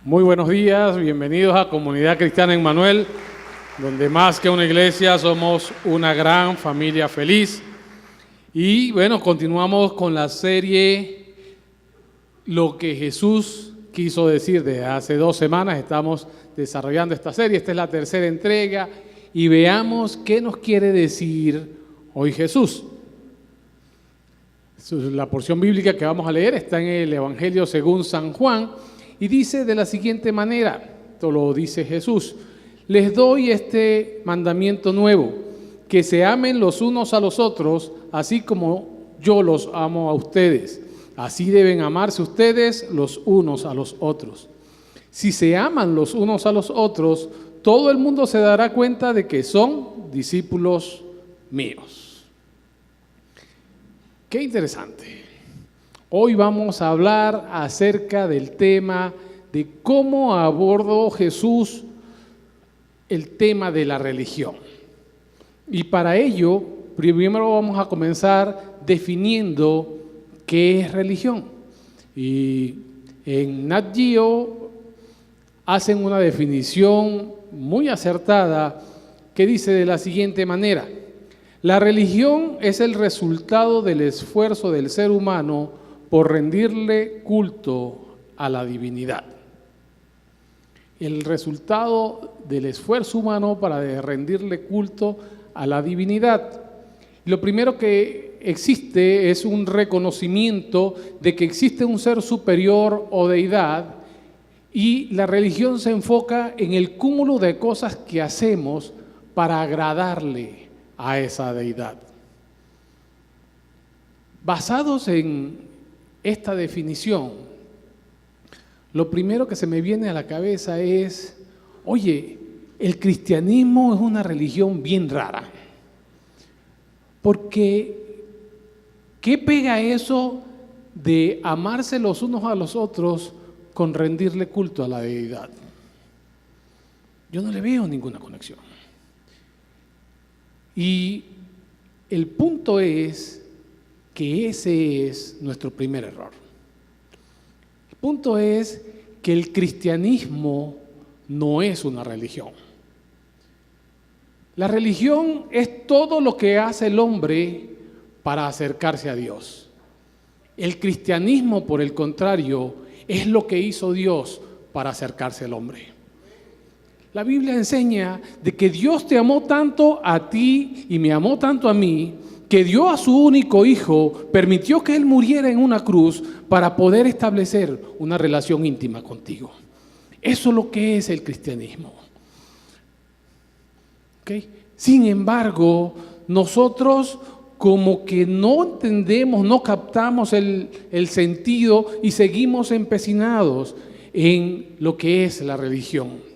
Muy buenos días, bienvenidos a Comunidad Cristiana Emmanuel, donde más que una iglesia somos una gran familia feliz. Y bueno, continuamos con la serie Lo que Jesús quiso decir. Desde hace 2 semanas estamos desarrollando esta serie, esta es la tercera entrega y veamos qué nos quiere decir hoy Jesús. La porción bíblica que vamos a leer está en el Evangelio según San Juan. Y dice de la siguiente manera, esto lo dice Jesús: les doy este mandamiento nuevo, que se amen los unos a los otros, así como yo los amo a ustedes. Así deben amarse ustedes los unos a los otros. Si se aman los unos a los otros, todo el mundo se dará cuenta de que son discípulos míos. Qué interesante. Hoy vamos a hablar acerca del tema de cómo abordó Jesús el tema de la religión. Y para ello, primero vamos a comenzar definiendo qué es religión. Y en Nat Geo hacen una definición muy acertada que dice de la siguiente manera: la religión es el resultado del esfuerzo del ser humano por rendirle culto a la divinidad. El resultado del esfuerzo humano para rendirle culto a la divinidad. Lo primero que existe es un reconocimiento de que existe un ser superior o deidad, y la religión se enfoca en el cúmulo de cosas que hacemos para agradarle a esa deidad. Basados en esta definición, lo primero que se me viene a la cabeza es, oye, el cristianismo es una religión bien rara, porque ¿qué pega eso de amarse los unos a los otros con rendirle culto a la deidad? Yo no le veo ninguna conexión. Y el punto es que ese es nuestro primer error. El punto es que el cristianismo no es una religión. La religión es todo lo que hace el hombre para acercarse a Dios. El cristianismo, por el contrario, es lo que hizo Dios para acercarse al hombre. La Biblia enseña de que Dios te amó tanto a ti y me amó tanto a mí, que dio a su único hijo, permitió que él muriera en una cruz para poder establecer una relación íntima contigo. Eso es lo que es el cristianismo. ¿Okay? Sin embargo, nosotros como que no entendemos, no captamos el sentido y seguimos empecinados en lo que es la religión.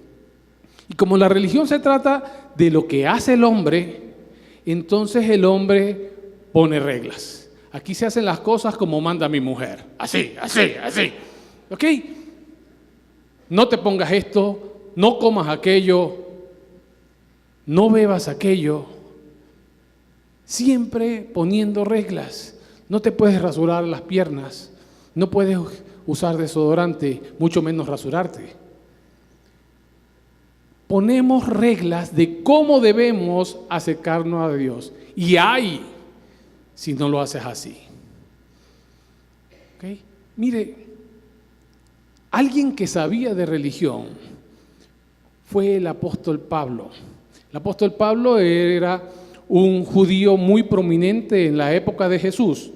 Y como la religión se trata de lo que hace el hombre, entonces el hombre pone reglas. Aquí se hacen las cosas como manda mi mujer. Así. ¿Ok? No te pongas esto, no comas aquello, no bebas aquello. Siempre poniendo reglas. No te puedes rasurar las piernas, no puedes usar desodorante, mucho menos rasurarte. Ponemos reglas de cómo debemos acercarnos a Dios. Y ay, si no lo haces así. ¿Okay? Mire, alguien que sabía de religión fue el apóstol Pablo. El apóstol Pablo era un judío muy prominente en la época de Jesús.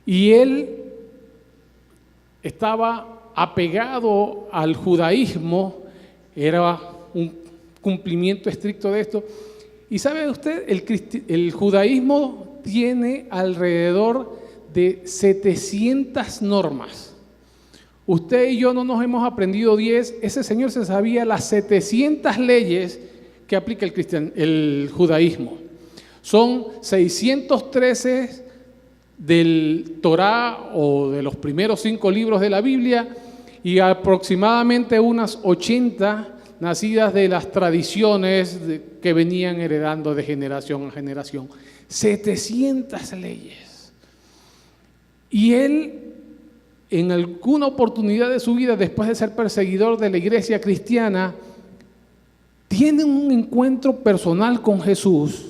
Y él estaba apegado al judaísmo, era un cumplimiento estricto de esto. Y sabe usted, el judaísmo tiene alrededor de 700 normas. Usted y yo no nos hemos aprendido 10, ese señor se sabía las 700 leyes que aplica el judaísmo. Son 613 del Torá o de los primeros 5 libros de la Biblia y aproximadamente unas 80 nacidas de las tradiciones que venían heredando de generación a generación. 700 leyes. Y él en alguna oportunidad de su vida, después de ser perseguidor de la iglesia cristiana, tiene un encuentro personal con Jesús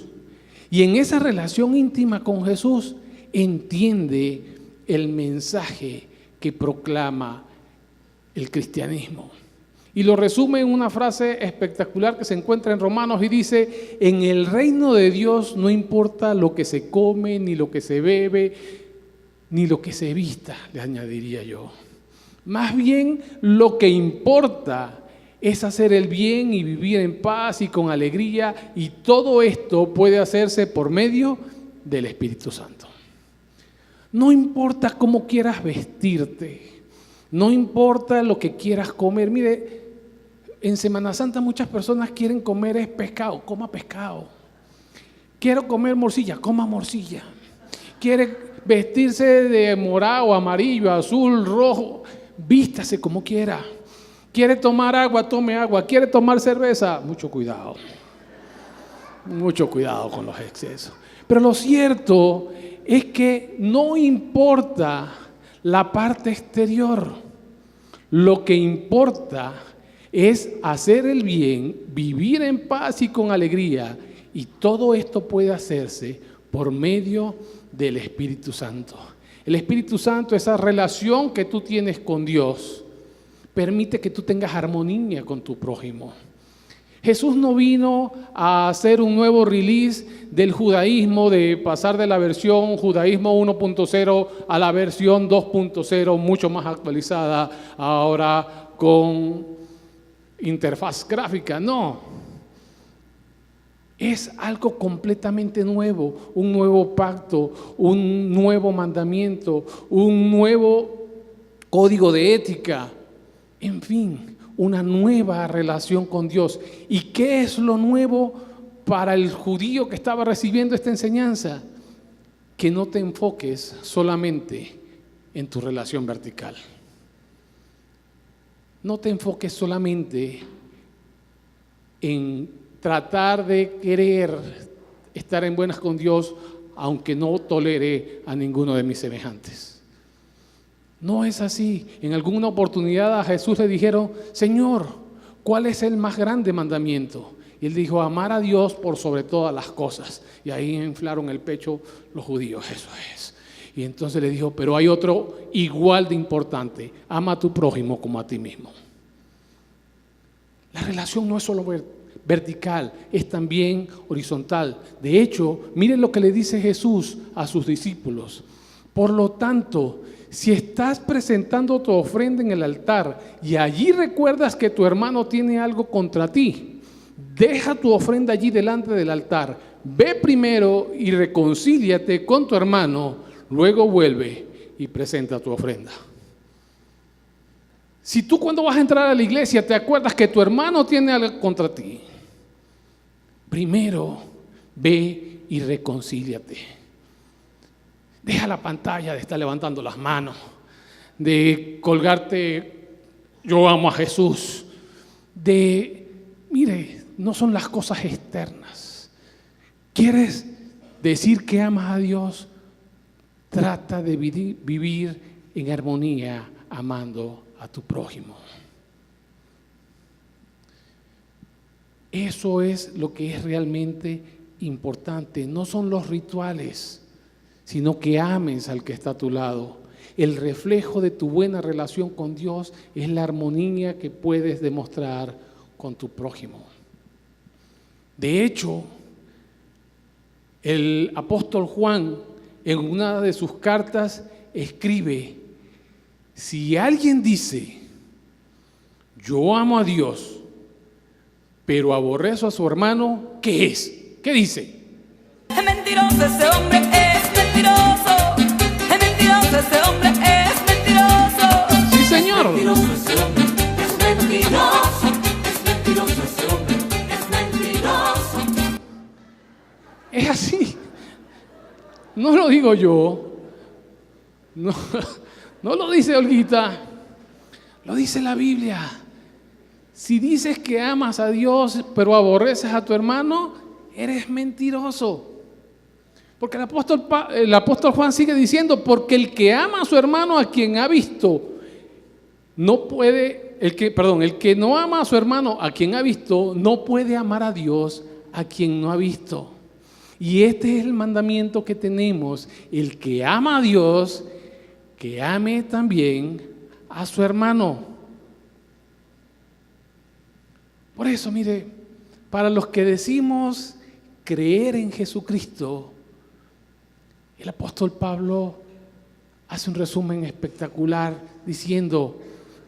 y en esa relación íntima con Jesús entiende el mensaje que proclama el cristianismo. Y lo resume en una frase espectacular que se encuentra en Romanos y dice: en el reino de Dios no importa lo que se come, ni lo que se bebe, ni lo que se vista, le añadiría yo. Más bien lo que importa es hacer el bien y vivir en paz y con alegría, y todo esto puede hacerse por medio del Espíritu Santo. No importa cómo quieras vestirte, no importa lo que quieras comer. Mire, en Semana Santa muchas personas quieren comer pescado, coma pescado. Quiero comer morcilla, coma morcilla. Quiere vestirse de morado, amarillo, azul, rojo, vístase como quiera. Quiere tomar agua, tome agua. Quiere tomar cerveza, mucho cuidado con los excesos. Pero lo cierto es que no importa la parte exterior. Lo que importa es hacer el bien, vivir en paz y con alegría, y todo esto puede hacerse por medio del Espíritu Santo. El Espíritu Santo, esa relación que tú tienes con Dios, permite que tú tengas armonía con tu prójimo. Jesús no vino a hacer un nuevo release del judaísmo, de pasar de la versión judaísmo 1.0 a la versión 2.0, mucho más actualizada, ahora con interfaz gráfica. No, es algo completamente nuevo, un nuevo pacto, un nuevo mandamiento, un nuevo código de ética, en fin, una nueva relación con Dios. ¿Y qué es lo nuevo para el judío que estaba recibiendo esta enseñanza? Que no te enfoques solamente en tu relación vertical. No te enfoques solamente en tratar de querer estar en buenas con Dios, aunque no tolere a ninguno de mis semejantes. No es así. En alguna oportunidad a Jesús le dijeron: Señor, ¿cuál es el más grande mandamiento? Y él dijo: amar a Dios por sobre todas las cosas. Y ahí inflaron el pecho los judíos. Eso es. Y entonces le dijo: pero hay otro igual de importante: ama a tu prójimo como a ti mismo. La relación no es solo vertical, es también horizontal. De hecho, miren lo que le dice Jesús a sus discípulos: por lo tanto, si estás presentando tu ofrenda en el altar y allí recuerdas que tu hermano tiene algo contra ti, deja tu ofrenda allí delante del altar, ve primero y reconcíliate con tu hermano, luego vuelve y presenta tu ofrenda. Si tú, cuando vas a entrar a la iglesia, te acuerdas que tu hermano tiene algo contra ti, primero ve y reconcíliate. Deja la pantalla de estar levantando las manos, de colgarte "yo amo a Jesús", mire, no son las cosas externas. ¿Quieres decir que amas a Dios? Trata de vivir en armonía, amando a tu prójimo. Eso es lo que es realmente importante. No son los rituales, sino que ames al que está a tu lado. El reflejo de tu buena relación con Dios es la armonía que puedes demostrar con tu prójimo. De hecho, el apóstol Juan, en una de sus cartas, escribe: si alguien dice yo amo a Dios, pero aborrezo a su hermano, ¿qué es? ¿Qué dice? Es mentiroso ese hombre, es mentiroso. Es mentiroso ese hombre, es mentiroso. Sí, señor. Es mentiroso ese hombre, es mentiroso. Es mentiroso ese hombre, es mentiroso. Es así. No lo digo yo. No lo dice Olguita. Lo dice la Biblia. Si dices que amas a Dios, pero aborreces a tu hermano, eres mentiroso. Porque el apóstol Juan sigue diciendo, porque el que ama a su hermano a quien ha visto, no puede, el que no ama a su hermano a quien ha visto, no puede amar a Dios a quien no ha visto. Y este es el mandamiento que tenemos, el que ama a Dios, que ame también a su hermano. Por eso, mire, para los que decimos creer en Jesucristo, el apóstol Pablo hace un resumen espectacular diciendo,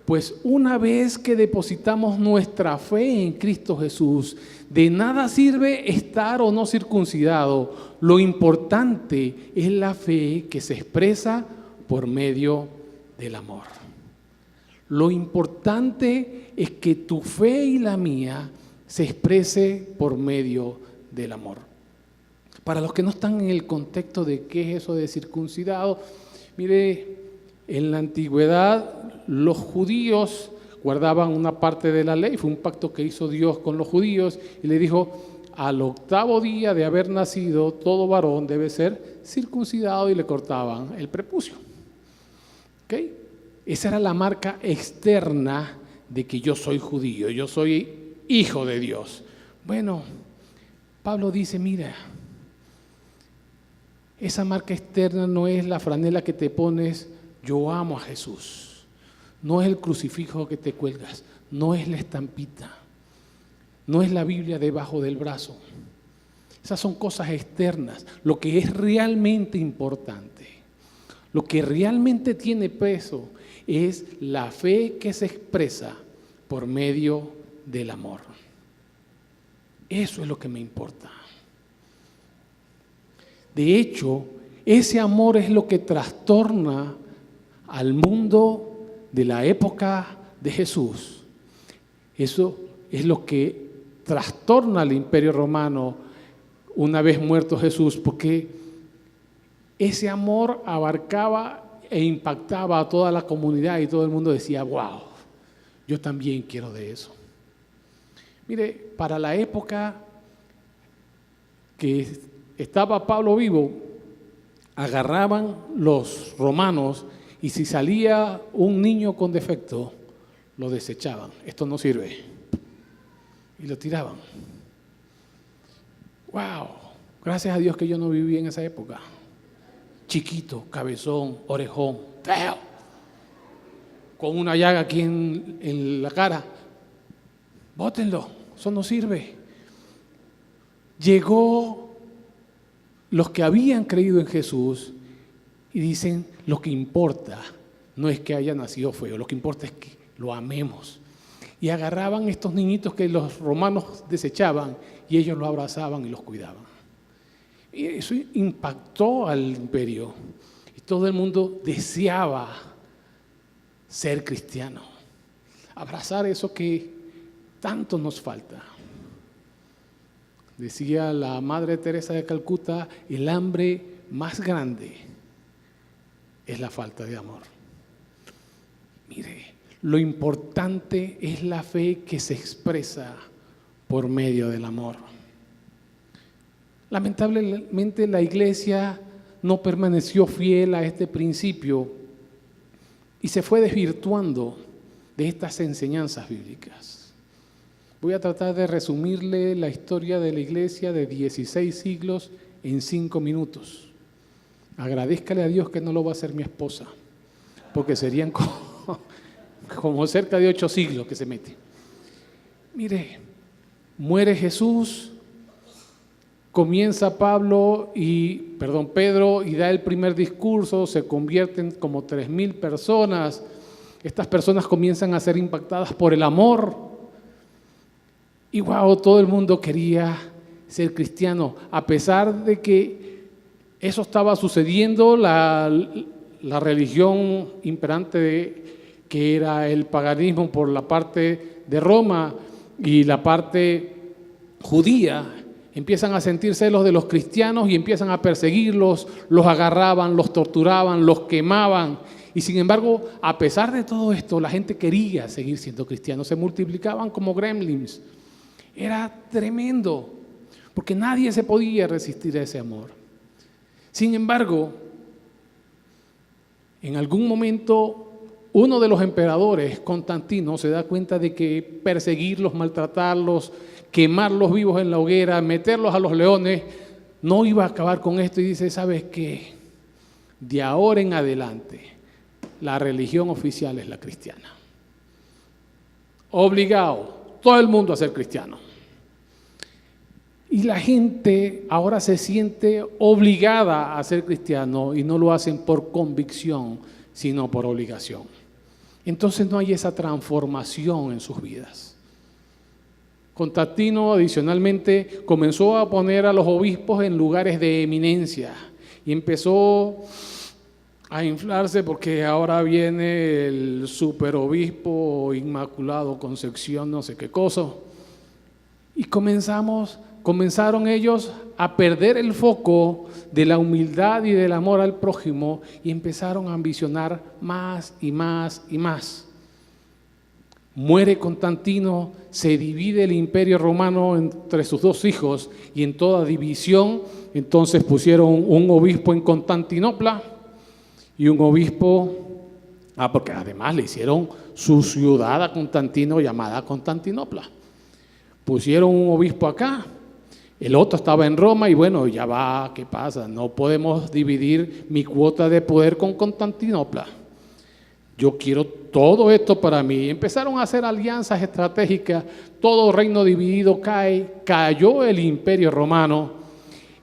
pues una vez que depositamos nuestra fe en Cristo Jesús, de nada sirve estar o no circuncidado. Lo importante es la fe que se expresa por medio del amor. Lo importante es que tu fe y la mía se exprese por medio del amor. Para los que no están en el contexto de qué es eso de circuncidado, mire, en la antigüedad los judíos guardaban una parte de la ley, fue un pacto que hizo Dios con los judíos y le dijo, al 8º día de haber nacido, todo varón debe ser circuncidado y le cortaban el prepucio. ¿Okay? Esa era la marca externa de que yo soy judío, yo soy hijo de Dios. Bueno, Pablo dice, mira, esa marca externa no es la franela que te pones, yo amo a Jesús. No es el crucifijo que te cuelgas, no es la estampita, no es la Biblia debajo del brazo. Esas son cosas externas. Lo que es realmente importante, lo que realmente tiene peso, es la fe que se expresa por medio del amor. Eso es lo que me importa. De hecho, ese amor es lo que trastorna al mundo de la época de Jesús. Eso es lo que trastorna al Imperio Romano una vez muerto Jesús, porque ese amor abarcaba e impactaba a toda la comunidad y todo el mundo decía, wow, yo también quiero de eso. Mire, para la época que estaba Pablo vivo, agarraban los romanos y si salía un niño con defecto, lo desechaban. Esto no sirve. Y lo tiraban. ¡Wow! Gracias a Dios que yo no viví en esa época. Chiquito, cabezón, orejón, feo, con una llaga aquí en la cara. Bótenlo, eso no sirve. Llegó los que habían creído en Jesús y dicen, lo que importa no es que haya nacido feo, lo que importa es que lo amemos. Y agarraban estos niñitos que los romanos desechaban y ellos los abrazaban y los cuidaban. Y eso impactó al imperio y todo el mundo deseaba ser cristiano, abrazar eso que tanto nos falta. Decía la Madre Teresa de Calcuta, el hambre más grande es la falta de amor. Mire, lo importante es la fe que se expresa por medio del amor. Lamentablemente la iglesia no permaneció fiel a este principio y se fue desvirtuando de estas enseñanzas bíblicas. Voy a tratar de resumirle la historia de la iglesia de 16 siglos en 5 minutos. Agradézcale a Dios que no lo va a hacer mi esposa, porque serían como cerca de 8 siglos que se mete. Mire, muere Jesús, comienza Pedro y da el primer discurso, se convierten como 3,000 personas. Estas personas comienzan a ser impactadas por el amor. Y wow, todo el mundo quería ser cristiano, a pesar de que eso estaba sucediendo, la religión imperante que era el paganismo por la parte de Roma y la parte judía, empiezan a sentir celos de los cristianos y empiezan a perseguirlos, los agarraban, los torturaban, los quemaban. Y sin embargo, a pesar de todo esto, la gente quería seguir siendo cristianos, se multiplicaban como gremlins. Era tremendo, porque nadie se podía resistir a ese amor. Sin embargo, en algún momento uno de los emperadores, Constantino, se da cuenta de que perseguirlos, maltratarlos, quemarlos vivos en la hoguera, meterlos a los leones, no iba a acabar con esto y dice, ¿sabes qué? De ahora en adelante, la religión oficial es la cristiana. Obligado, todo el mundo a ser cristiano. Y la gente ahora se siente obligada a ser cristiano y no lo hacen por convicción, sino por obligación. Entonces no hay esa transformación en sus vidas. Constantino adicionalmente comenzó a poner a los obispos en lugares de eminencia y empezó a inflarse porque ahora viene el superobispo Inmaculado Concepción, no sé qué cosa. Y comenzaron ellos a perder el foco de la humildad y del amor al prójimo y empezaron a ambicionar más y más y más. Muere Constantino, se divide el imperio romano entre sus dos hijos y en toda división entonces pusieron un obispo en Constantinopla y un obispo, porque además le hicieron su ciudad a Constantino llamada Constantinopla. Pusieron un obispo acá, el otro estaba en Roma y bueno, ya va, ¿qué pasa? No podemos dividir mi cuota de poder con Constantinopla. Yo quiero todo esto para mí. Empezaron a hacer alianzas estratégicas, todo reino dividido cayó el imperio romano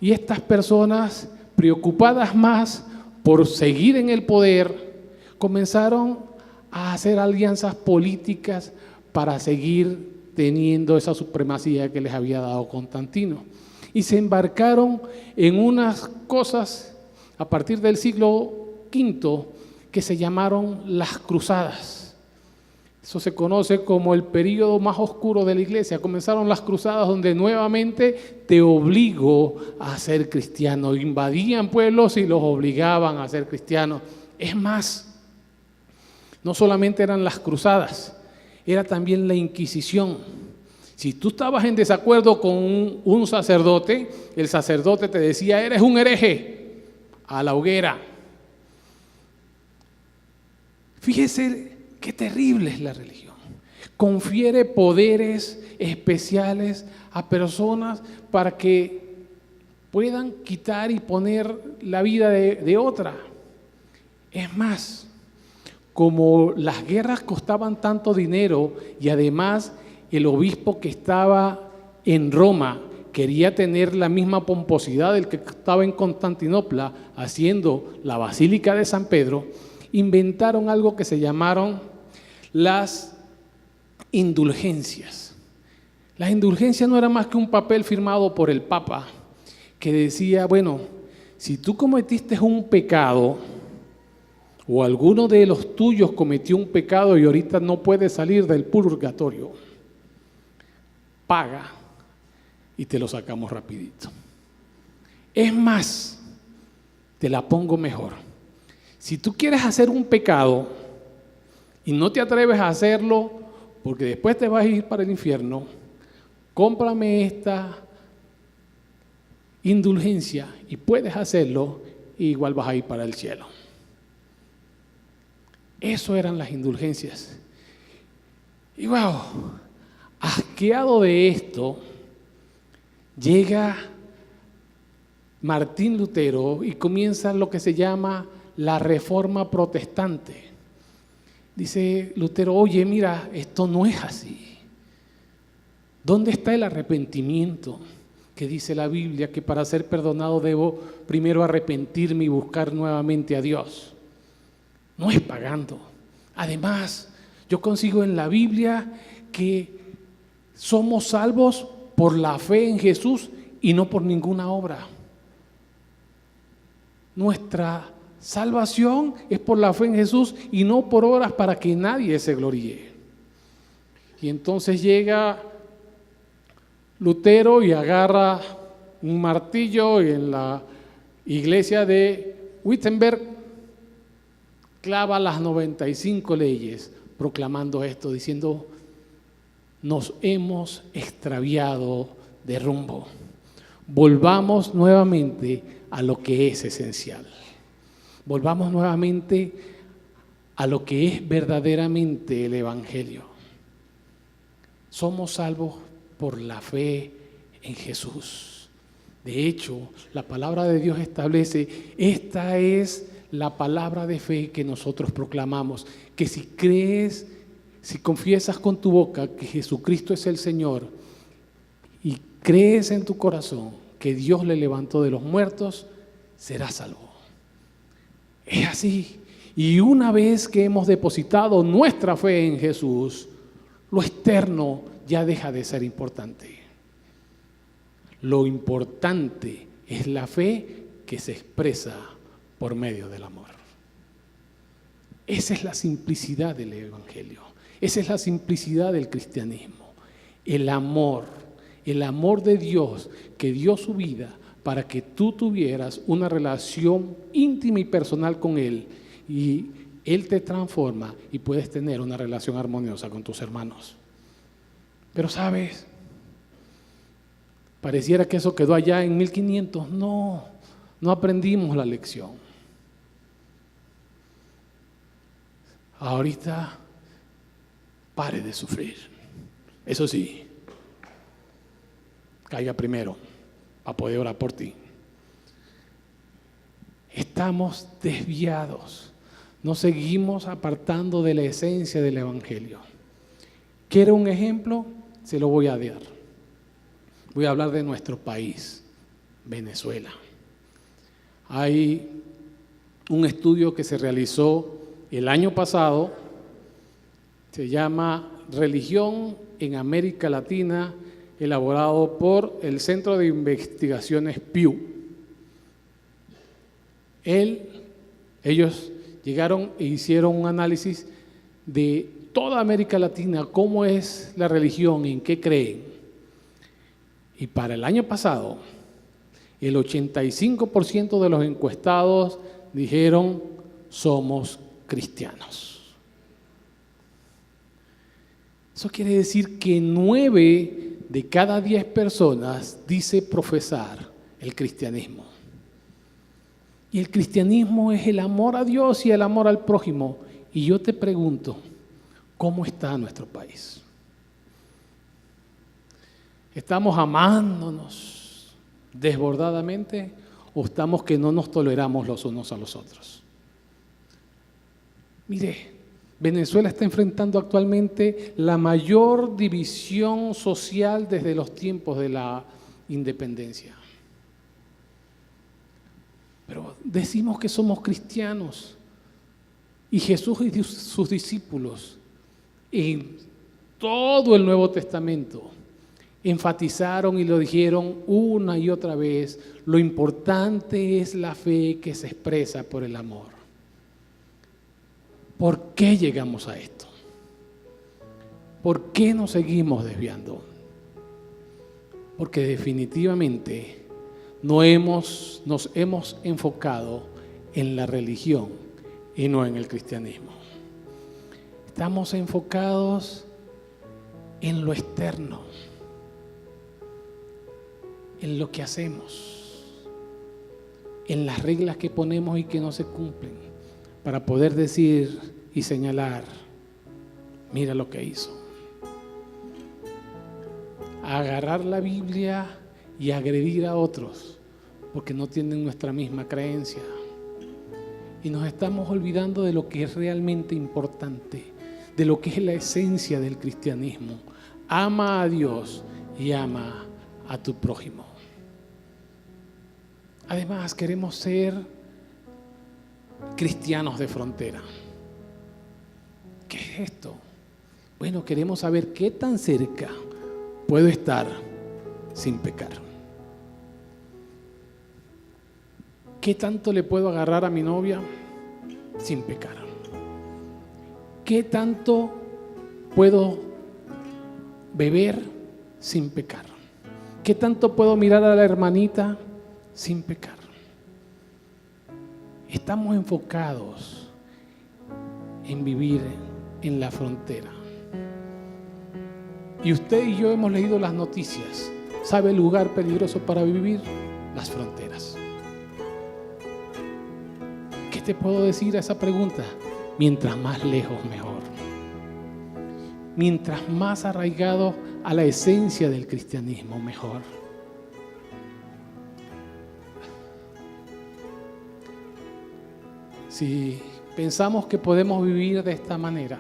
y estas personas, preocupadas más por seguir en el poder, comenzaron a hacer alianzas políticas para seguir teniendo esa supremacía que les había dado Constantino. Y se embarcaron en unas cosas a partir del siglo V que se llamaron las cruzadas. Eso se conoce como el período más oscuro de la iglesia. Comenzaron las cruzadas donde nuevamente te obligó a ser cristiano. Invadían pueblos y los obligaban a ser cristianos. Es más, no solamente eran las cruzadas, era también la Inquisición. Si tú estabas en desacuerdo con un sacerdote, el sacerdote te decía, eres un hereje, a la hoguera. Fíjese qué terrible es la religión. Confiere poderes especiales a personas para que puedan quitar y poner la vida de otra. Es más, como las guerras costaban tanto dinero y además el obispo que estaba en Roma quería tener la misma pomposidad del que estaba en Constantinopla haciendo la Basílica de San Pedro, inventaron algo que se llamaron las indulgencias. Las indulgencias no eran más que un papel firmado por el Papa que decía, bueno, si tú cometiste un pecado o alguno de los tuyos cometió un pecado y ahorita no puede salir del purgatorio, paga y te lo sacamos rapidito. Es más, te la pongo mejor. Si tú quieres hacer un pecado y no te atreves a hacerlo porque después te vas a ir para el infierno, cómprame esta indulgencia y puedes hacerlo y igual vas a ir para el cielo. Eso eran las indulgencias. Y wow, asqueado de esto, llega Martín Lutero y comienza lo que se llama la Reforma Protestante. Dice Lutero, oye, mira, esto no es así. ¿Dónde está el arrepentimiento? Que dice la Biblia que para ser perdonado debo primero arrepentirme y buscar nuevamente a Dios. No es pagando. Además, yo consigo en la Biblia que somos salvos por la fe en Jesús y no por ninguna obra. Nuestra salvación es por la fe en Jesús y no por obras para que nadie se gloríe. Y entonces llega Lutero y agarra un martillo y en la iglesia de Wittenberg clava las 95 leyes proclamando esto, diciendo nos hemos extraviado de rumbo. volvamos nuevamente a lo que es esencial. Volvamos nuevamente a lo que es verdaderamente el Evangelio. Somos salvos por la fe en Jesús. De hecho, la palabra de Dios establece, esta es la palabra de fe que nosotros proclamamos, que si crees, si confiesas con tu boca que Jesucristo es el Señor y crees en tu corazón que Dios le levantó de los muertos, serás salvo. Es así. Y una vez que hemos depositado nuestra fe en Jesús, lo externo ya deja de ser importante. Lo importante es la fe que se expresa por medio del amor. Esa es la simplicidad del Evangelio. Esa es la simplicidad del cristianismo. El amor de Dios que dio su vida para que tú tuvieras una relación íntima y personal con Él, y Él te transforma y puedes tener una relación armoniosa con tus hermanos. Pero ¿sabes? Pareciera que eso quedó allá en 1500. No aprendimos la lección. Ahorita pare de sufrir. Eso sí, caiga primero para poder orar por ti. Estamos desviados, nos seguimos apartando de la esencia del Evangelio. ¿Quiere un ejemplo? Se lo voy a dar. Voy a hablar de nuestro país, Venezuela. Hay un estudio que se realizó el año pasado, se llama Religión en América Latina, elaborado por el Centro de Investigaciones Pew. Ellos llegaron e hicieron un análisis de toda América Latina, cómo es la religión, en qué creen. Y para el año pasado, el 85% de los encuestados dijeron, somos cristianos. Eso quiere decir que 9 de cada 10 personas dice profesar el cristianismo. Y el cristianismo es el amor a Dios y el amor al prójimo. Y yo te pregunto, ¿cómo está nuestro país? ¿Estamos amándonos desbordadamente o estamos que no nos toleramos los unos a los otros? Mire, Venezuela está enfrentando actualmente la mayor división social desde los tiempos de la independencia. Pero decimos que somos cristianos y Jesús y sus discípulos en todo el Nuevo Testamento enfatizaron y lo dijeron una y otra vez, lo importante es la fe que se expresa por el amor. ¿Por qué llegamos a esto? ¿Por qué nos seguimos desviando? Porque definitivamente nos hemos enfocado en la religión y no en el cristianismo. Estamos enfocados en lo externo, en lo que hacemos, en las reglas que ponemos y que no se cumplen, para poder decir y señalar, mira lo que hizo. Agarrar la Biblia y agredir a otros porque no tienen nuestra misma creencia. Y nos estamos olvidando de lo que es realmente importante, de lo que es la esencia del cristianismo. Ama a Dios y ama a tu prójimo. Además, queremos ser cristianos de frontera. ¿Qué es esto? Bueno, queremos saber qué tan cerca puedo estar sin pecar. ¿Qué tanto le puedo agarrar a mi novia sin pecar? ¿Qué tanto puedo beber sin pecar? ¿Qué tanto puedo mirar a la hermanita sin pecar? Estamos enfocados en vivir en la frontera. Y usted y yo hemos leído las noticias ¿Sabe el lugar peligroso para vivir? Las fronteras. ¿Qué te puedo decir a esa pregunta? Mientras más lejos, mejor. Mientras más arraigado a la esencia del cristianismo, mejor. Si pensamos que podemos vivir de esta manera,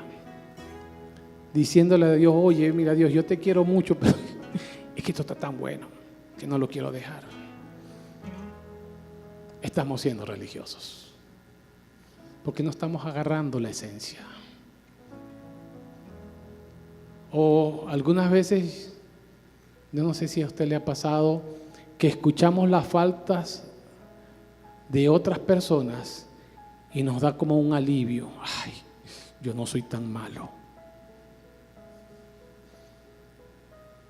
diciéndole a Dios, oye, mira Dios, yo te quiero mucho, pero es que esto está tan bueno que no lo quiero dejar. Estamos siendo religiosos, porque no estamos agarrando la esencia. O algunas veces, yo no sé si a usted le ha pasado, que escuchamos las faltas de otras personas y nos da como un alivio. Ay, yo no soy tan malo.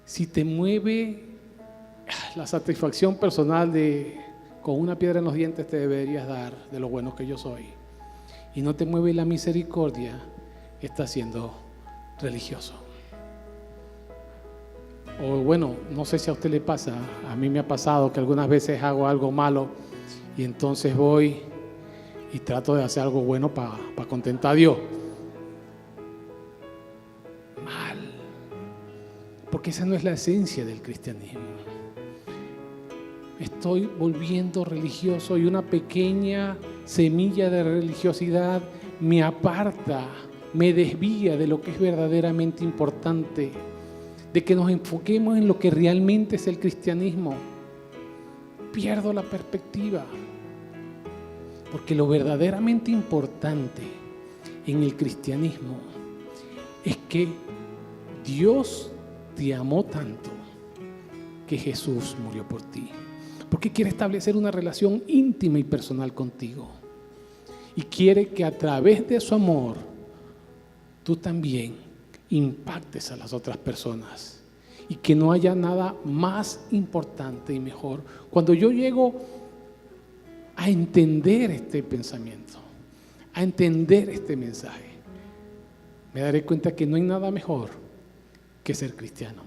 Si te mueve la satisfacción personal de con una piedra en los dientes te deberías dar de lo bueno que yo soy, y no te mueve la misericordia, estás siendo religioso. O bueno, no sé si a usted le pasa, a mí me ha pasado que algunas veces hago algo malo y entonces voy y trato de hacer algo bueno para contentar a Dios. Mal, porque esa no es la esencia del cristianismo. Estoy volviendo religioso y una pequeña semilla de religiosidad me aparta, me desvía de lo que es verdaderamente importante, de que nos enfoquemos en lo que realmente es el cristianismo. Pierdo la perspectiva, porque lo verdaderamente importante en el cristianismo es que Dios te amó tanto que Jesús murió por ti, porque quiere establecer una relación íntima y personal contigo, y quiere que a través de su amor tú también impactes a las otras personas, y que no haya nada más importante y mejor. Cuando yo llego a entender este pensamiento, a entender este mensaje, me daré cuenta que no hay nada mejor que ser cristiano.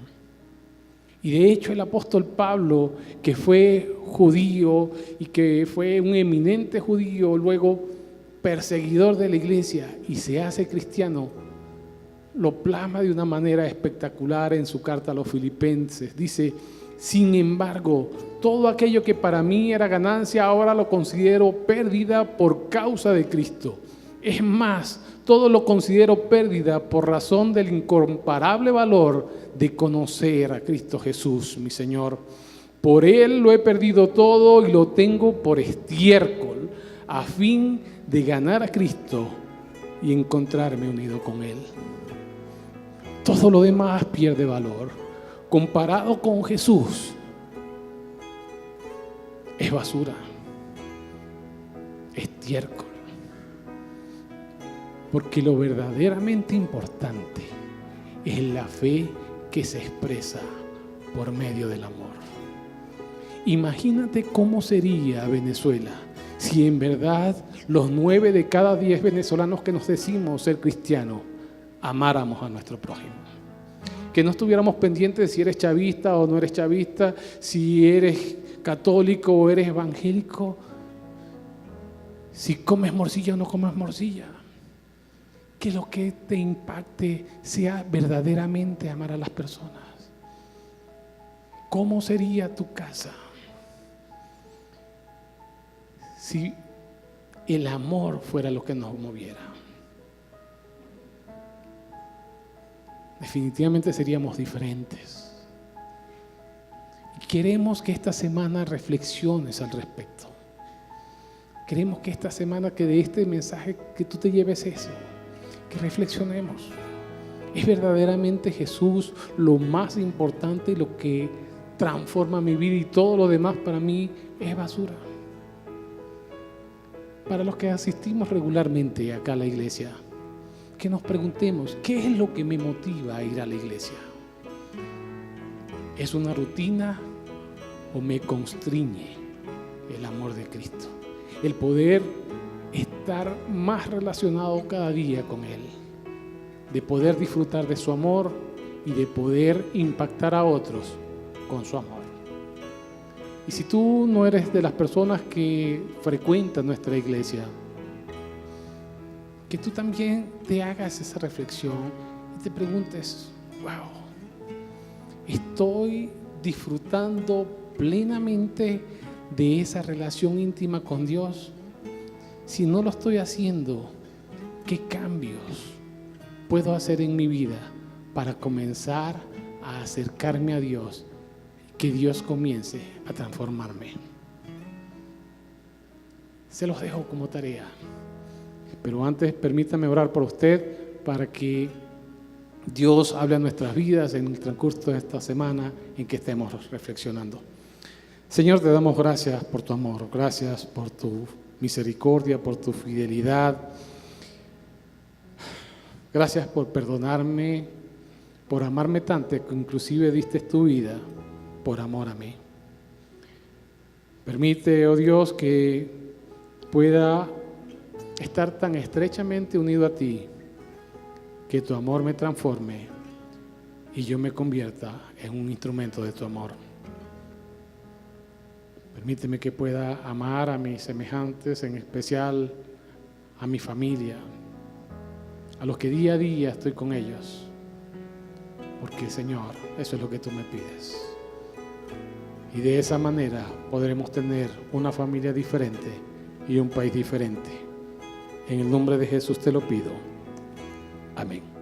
Y de hecho el apóstol Pablo, que fue judío y que fue un eminente judío, luego perseguidor de la iglesia y se hace cristiano, lo plasma de una manera espectacular en su carta a los Filipenses. Dice: sin embargo, todo aquello que para mí era ganancia, ahora lo considero pérdida por causa de Cristo. Es más, todo lo considero pérdida por razón del incomparable valor de conocer a Cristo Jesús, mi Señor. Por Él lo he perdido todo y lo tengo por estiércol, a fin de ganar a Cristo y encontrarme unido con Él. Todo lo demás pierde valor. Comparado con Jesús, es basura, estiércol. Porque lo verdaderamente importante es la fe que se expresa por medio del amor. Imagínate cómo sería Venezuela si en verdad los 9 de cada 10 venezolanos que nos decimos ser cristianos amáramos a nuestro prójimo. Que no estuviéramos pendientes de si eres chavista o no eres chavista, si eres católico o eres evangélico, si comes morcilla o no comes morcilla. Que lo que te impacte sea verdaderamente amar a las personas. ¿Cómo sería tu casa si el amor fuera lo que nos moviera? Definitivamente seríamos diferentes. Y queremos que esta semana reflexiones al respecto. Queremos que esta semana, que de este mensaje, que tú te lleves eso, que reflexionemos. ¿Es verdaderamente Jesús lo más importante y lo que transforma mi vida, y todo lo demás para mí es basura? Para los que asistimos regularmente acá a la iglesia, que nos preguntemos, ¿qué es lo que me motiva a ir a la iglesia? ¿Es una rutina o me constriñe el amor de Cristo? El poder estar más relacionado cada día con Él, de poder disfrutar de su amor y de poder impactar a otros con su amor. Y si tú no eres de las personas que frecuentan nuestra iglesia, que tú también te hagas esa reflexión y te preguntes, wow, ¿estoy disfrutando plenamente de esa relación íntima con Dios? Si no lo estoy haciendo, ¿qué cambios puedo hacer en mi vida para comenzar a acercarme a Dios? Que Dios comience a transformarme. Se los dejo como tarea. Pero antes permítame orar por usted para que Dios hable a nuestras vidas en el transcurso de esta semana en que estemos reflexionando. Señor, te damos gracias por tu amor, gracias por tu misericordia, por tu fidelidad. Gracias por perdonarme, por amarme tanto que inclusive diste tu vida por amor a mí. Permite, oh Dios, que pueda estar tan estrechamente unido a ti, que tu amor me transforme y yo me convierta en un instrumento de tu amor. Permíteme que pueda amar a mis semejantes, en especial a mi familia, a los que día a día estoy con ellos, porque Señor, eso es lo que tú me pides. Y de esa manera podremos tener una familia diferente y un país diferente. En el nombre de Jesús te lo pido. Amén.